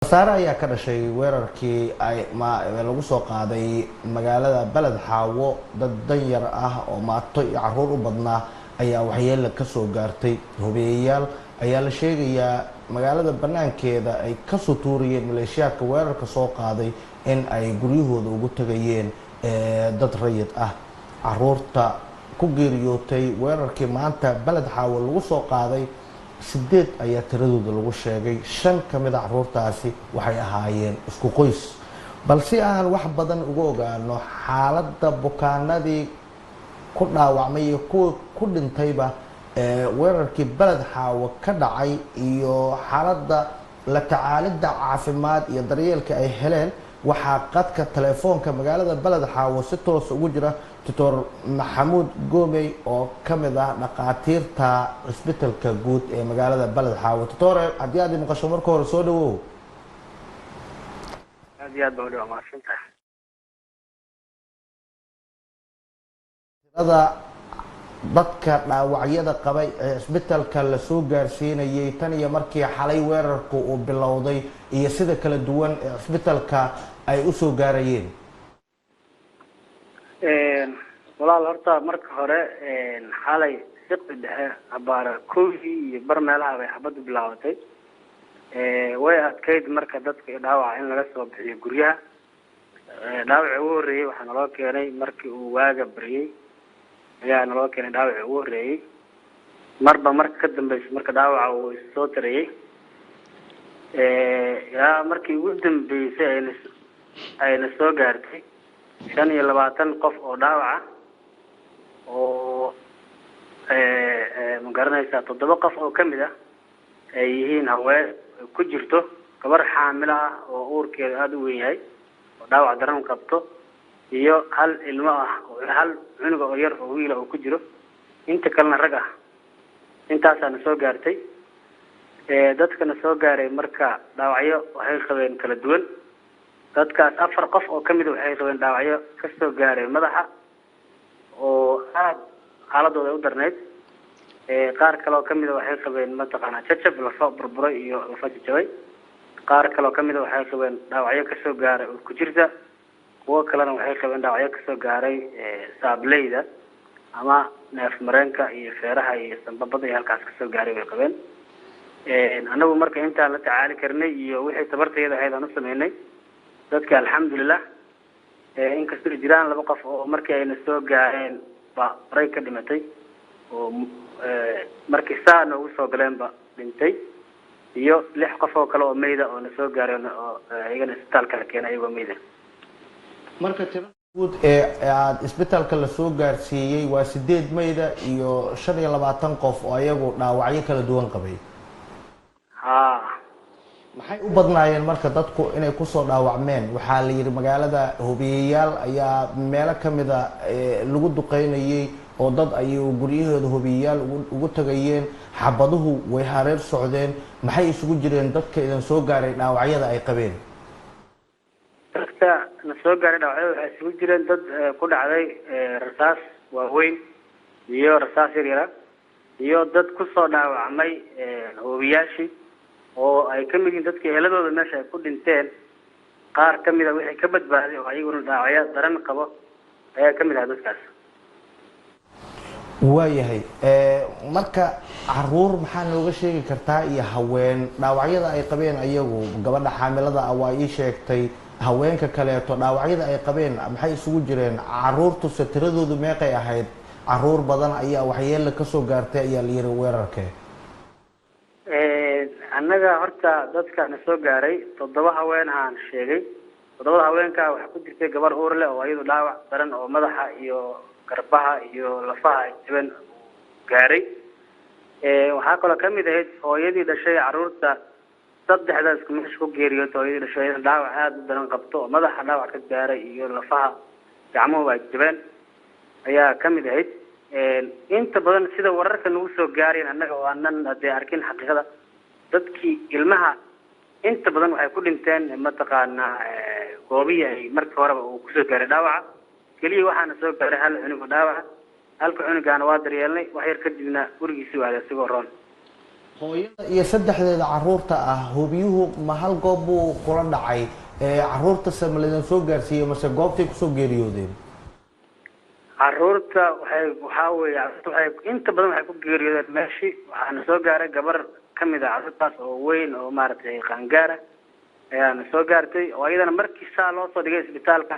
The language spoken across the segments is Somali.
khasaare ayaa ka dhashay weerarkii lagu soo qaaday magaalada Balad Xaawo. dad danyar ah oo maato iyo caruur u badnaa ayaa waxyeelo ka soo gaartay. hubiyayaal ayaa la sheegayaa magaalada banaankeeda ay ka soo tuuriyeen maleeshiyaadka weerarka soo qaaday in ay guryahooda ugu tagayeen dad rayid ah. caruurta ku geeriyootay weerarkii maanta Balad Xaawo lagu soo qaaday 8 ayaa tiradooda lagu sheegay. 5 ka mid ah caruurtaasi waxay ahaayeen isku qoys. balse aan wax badan uga ogaano xaaladda bukaanadii ku dhaawacmay iyo kuwa ku dhintayba weerarkii Balad Xaawo ka dhacay iyo xaaladda la tacaalidda caafimaad iyo daryeelka ay heleen, waxaa qadka telefoonka magaalada Balad Xaawo si toos ugu jira Dr. Maxamuud Goomey oo ka mid ah dhaqaatiirta isbitaalka guud ee magaalada Balad Xaawo. Dr. haddii aad maqasho marka hore soo dhawow. aad iyo aad baa u dhawaaqsantahay. tirada dadka dhaawacyada qabay ee isbitaalka la soo gaarsiinayay tan iyo markii xalay weerarku uu bilowday iyo sida kala duwan ee isbitaalka ay u soo gaarayeen. walaal horta marka hore xalay siqi dhexe abaara kooxii iyo bar meelaha bay xabadu bilaabatay. way adkayd marka dadka dhaawaca in laga soo bixiyo guryaha. dhaawaca ugu horeeyay waxaa naloo keenay markii uu waaga baryay ayaa naloo keenay dhaawaca ugu horeeyay. marba marka ka dambeysay marka dhaawaca uu soo tarayay yaa markii ugu dambeysay ayna soo gaartay 25 qof oo dhaawaca oo ma garanaysaa 7 qof oo kamid ah ay yihiin haween ku jirto gabar xaamil ah oo uurkeeda aad u weyn yahay oo dhaawac daran qabto iyo hal ilmo ah oo hal cunug oo yar oo wiil ah oo ku jiro. inta kalena rag ah. intaasana soo gaartay. dadkana soo gaaray marka dhaawacyo waxay qabeen kala duwan. dadkaas 4 qof oo kamid ah waxay qabeen dhaawacyo ka soo gaaray madaxa oo aad xaaladooda u darneyd. qaar kale oo kamid ah waxay qabeen mataqaana jajab lafa burburay iyo lafa jajabay. qaar kale oo kamid ah waxay qabeen dhaawacyo ka soo gaaray oo ku jirta. kuwa kalena waxay qabeen dhaawacyo ka soo gaaray saableyda ama neef mareenka iyo feeraha iyo sanbabada iyo halkaas ka soo gaaray way qabeen. anagu marka intaan la tacaali karnay iyo wixii tabartayada ahayd aan u sameynay dadka alxamdulillah. inkastoo jiraan 2 qof oo markii ayna soo gaareen ba horay ka dhimatay oo markii saa noogu soo galeenba dhintay iyo 6 qof oo kale oo meyd ah oo na soo gaareen oo ayagana isbitaalka la keenay ayagoo meyd ah. marka tirada guud ee aad isbitaalka la soo gaarsiiyay waa 8 meyd ah iyo 25 qof oo ayagu dhaawacyo kala duwan qabay. maxay u badnaayeen marka dadku inay ku soo dhaawacmeen? waxaa la yiri magaalada hubiyayaal ayaa meelo kamid ah lagu duqeynayay oo dad ay guryahooda hubiyayaal ugu tagayeen. xabaduhu way hareer socdeen. maxay isugu jireen dadka idan soo gaaray dhaawacyada ay qabeen? dadka na soo gaaray dhaawacyada waxay isugu jireen dad ku dhacday rasaas waaweyn iyo rasaas yaryar iyo dad ku soo dhaawacmay hubiyaashii oo ay ka mid yihiin dadka eheladooda meesha ay ku dhinteen. qaar ka mid ah wixii ka badbaaday oo ayaguna dhaawacyo daran qabo ayaa ka mid ah dadkaas. waayahay. marka caruur maxaa nooga sheegi kartaa iyo haween dhaawacyada ay qabeen ayagu? gabadha xaamilada ah waa ii sheegtay. haweenka kaleeto dhaawacyada ay qabeen maxay isugu jireen? caruurtuse tiradoodu meeqay ahayd? caruur badan ayaa waxyeelo ka soo gaartay ayaa la yiri weerarkee. annaga horta dadka na soo gaaray 7 haween aan sheegay. 7 haweenka waxa ku jirtay gabar uur leh oo iyadu dhaawac daran oo madaxa iyo garbaha iyo lafaha ay jaban gaaray. waxaa kaloo kamid ahayd hooyadii dhashay caruurta 3 isku meesha ku geeriyootay. hooyadii dhashay dhaawac aad u daran qabto oo madaxa dhaawac ka gaaray iyo lafaha gacmuhu ay jaban ayaa kamid ahayd. inta badan sida wararka nagu soo gaareen annaga waanan hadee arkin xaqiiqada dadkii ilmaha inta badan waxay ku dhinteen mataqaana goobihi ay markii horeba uu kusoo gaaray dhaawaca. keliya waxaana soo gaaray hal cunug dhaawaca. halka cunugaana waa daryeelnay wax yar kadibna gurigiisii waaday isagoo roon. hooyada iyo saddexdeeda caruurta ah hubiyuhu ma hal goob buu kula dhacay caruurta samaladan soo gaarsiiyey mase goobtay kusoo geeriyoodeen caruurta waxaa weeye caruurta waxay inta badan waxay ku geeriyoodeen meeshii waxaana soo gaaray gabar kamid ah caruurtaas oo weyn oo maaragtay qaangaara ayaana soo gaartay oo iyadana markii saa loo soo dhigay isbitaalka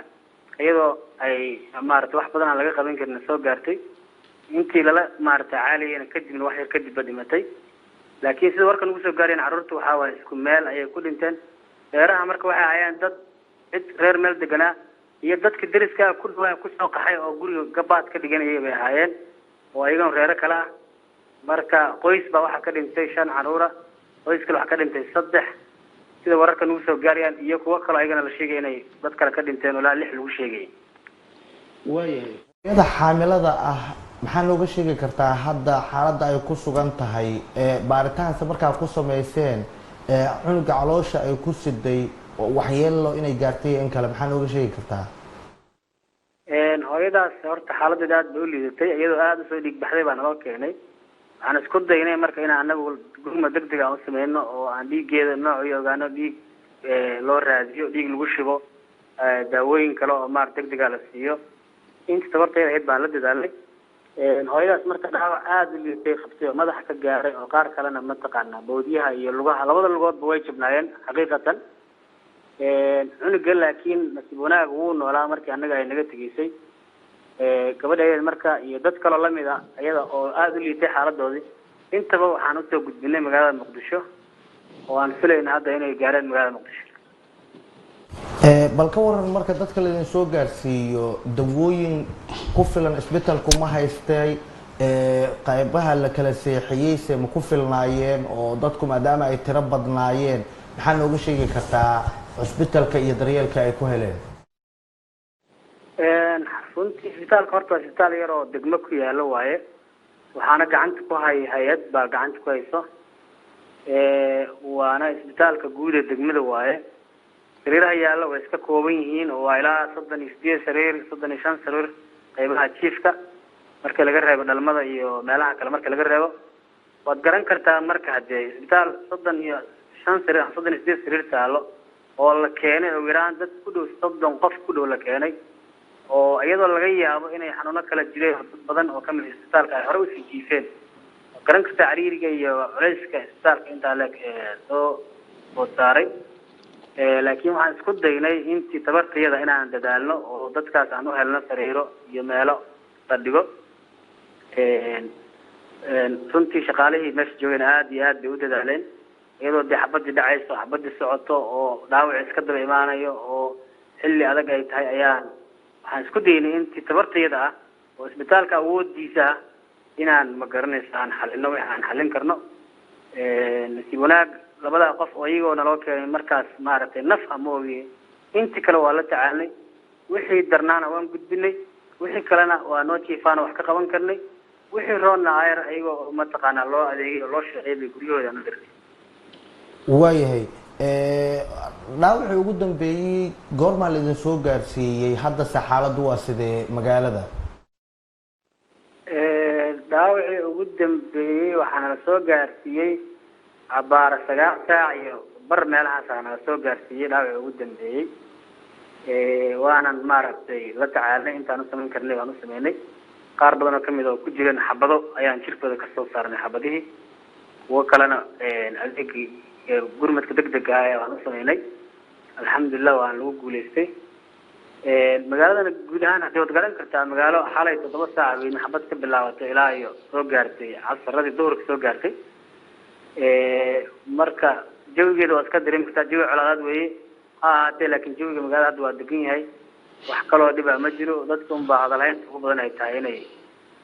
iyadoo ay maaragtay wax badan aan laga qaban karin soo gaartay intii lala maaragtay caaliyana kadibna wax yar kadib ba dhimatay laakiin sida warkan ugu soo gaareen caruurta waxaa waaye isku meel ayay ku dhinteen reeraha marka waxay hayaan dad cid reer meel deganaa iyo dadka deriska ku dhawaa kusoo qaxay oo guriga gabaad ka dhiganayay bay ahaayeen oo ayagana reero kale ah marka qoys baa waxaa ka dhintay 5 caruura qoys kale waxaa ka dhintay 3 sida wararkan ugu soo gaarayaan iyo kuwa kale ayagana la sheegay inay dad kale ka dhinteen ilaa 6 lagu sheegay waayahay hooyada xaamilada ah maxaa nooga sheegi kartaa hadda xaaladda ay ku sugan tahay baaritaanka markaa ku sameyseen cunuga caloosha ay ku siday waxyeello inay gaartay in kale maxaa nooga sheegi kartaa hooyadaas horta xaaladeeda aad bay u liidatay iyadoo aad u soo dhiig baxday baan noo keenay waxaan isku daynay marka inaan anagu gurma degdeg ah u sameyno oo aan dhiiggeeda nooc iyo ogaano dhiig loo raadiyo dhiig lagu shubo daawooyin kale oo maar degdeg ah la siiyo inta tabarteeda ahayd baan la dadaalnay hooyadaas marka dhaawac aad u liitay qabtay oo madaxa ka gaaray oo qaar kalena mataqaanaa boodiyaha iyo lugaha labada lugoodba way jabnaayeen xaqiiqatan cunuga laakiin nasiib wanaag wuu noolaa markii annaga ay naga tegaysay gabadheeda marka iyo dad kaloo lamid ah iyada oo aad u liitay xaaladoodii intaba waxaan usoo gudbinay magaalada muqdisho oo aan filayna hadda inay gaareen magaalada muqdisho bal ka waran marka dadka laydin soo gaarsiiyo dawooyin ku filan isbitaalku ma haystay qaybaha la kala seexiyey se ma ku filnaayeen oo dadku maadaama ay tiro badnaayeen maxaa nooga sheegi kartaa isbitaalka iyo daryeelka ay ku heleen runtii isbitaalka horta waa isbitaal yar oo degmo ku yaalo waaye waxaana gacanta ku hay-ad baa gacanta ku hayso waana isbitaalka guud ee degmada waaye sariiraha yaalla way iska kooban yihiin oo waa ilaa 38 sariir 35 sariir qaybaha jiifka marka laga reebo dhalmada iyo meelaha kale marka laga reebo waad garan kartaa marka hadee isbitaal 35 sariir 38 sariir taalo oo la keenay oo yaraan dad ku dhow 30 qof ku dhow la keenay oo iyadoo laga yaabo inay xanuuno kala jireen dad badan oo kamid isbitaalka ay hore u sii jiifeen garan kartaa cariiriga iyo culayska isbitaalka inta la soo saaray laakiin waxaan isku daynay intii tabartayada inaan dadaalno oo dadkaas aan u helno sariiro iyo meelo la dhigo runtii shaqaalihii meesha joogeen aad iyo aad bay u dadaaleen iyadoo dee xabadii dhacayso xabadii socoto oo dhaawac iska daba imaanayo oo xilli adag ay tahay waxaan isku daynay intii tabartayada ah oo isbitaalka awoodiisa ah inaan ma garanaysa aan xalino wixii aan xalin karno nasiib wanaag labada qof oo iyagoo naloo keenay markaas maaragtay naf ama ogiye intii kale waa la tacaalnay wixii darnaana waan gudbinay wixii kalena waa noo jiifaana wax ka qaban karnay wixii roonna ayar iyagoo mataqaanaa loo adeegay oo loo shaqeeyay bay guryahooda na dirtay waayahay dhaawacii ugu dambeeyey goormaa laidin soo gaarsiiyey haddase xaaladdu waa sidee magaalada dhaawacii ugu dambeeyey waxaana la soo gaarsiiyey cabaar 9 saac iyo bar meelahaas aana soo gaarsiiyey dhaawacii ugu dambeeyey waanan maaragtay la tacaalnay intaan u samayn karnay waan u sameynay qaar badan oo kamid oo ku jireen xabado ayaan jirkooda ka soo saarnay xabadihii kuwo kalena adeegii gurmadka degdega ah waan u sameynay alxamdulilah waan lagu guuleystay magaaladana guud ahaan hadii waad garan kartaa magaalo xalay 7 saac bay xabad ka bilaabatay ilaa iyo soo gaartay casradii duhurka soo gaartay marka jawigeeda waa iska dareemi kartaa jawi colaadaad weeye ha ahaatee laakiin jawiga magaalada hadda waa degan yahay wax kaloo dhiba ma jiro dadka unbaa hadalhaynta ugu badan ay tahay inay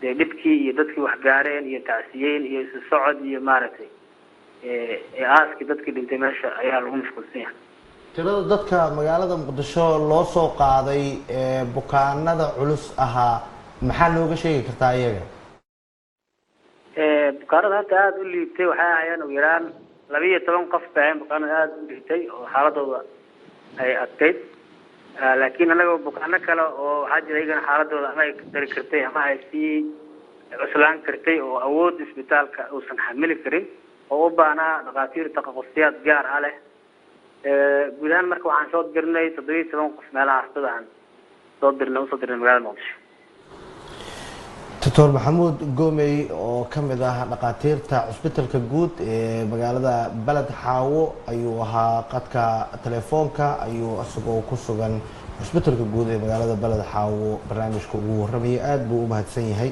dee dhibkii iyo dadkii wax gaareen iyo tacsiyeyn iyo isu socod iyo maaragtay aaskii dadkii dhintay meesha ayaa lagu mashquulsan yahay tirada dadka magaalada muqdisho loo soo qaaday bukaanada culus ahaa maxaa nooga sheegi kartaa iyaga bukaanada hadda aada u liitay waxay ahayeen ugu yaraan 12 qof baa bukaanada aada u liitay oo xaaladooda ay adkayd laakiin anaga bukaano kale oo waxaa jira iyagana xaaladooda ama ay dari kartay ama ay sii cuslaan kartay oo awood isbitaalka uusan xamili karin oo u baahnaa dhakhaatiir takhasusyaad gaar ah leh guud ahaan marka waxaan soo dirnay 17 qof meelaha sidaan soo dirnay magaalada Muqdisho. Dr. Maxamuud Goomey oo kamid ah dhakhaatiirta cusbitaalka guud ee magaalada Balad Xaawo ayuu ahaa qadka telefoonka ayuu asagoo ku sugan cusbitaalka guud ee magaalada Balad Xaawo barnaamijka ugu warramay aad buu u mahadsan yahay.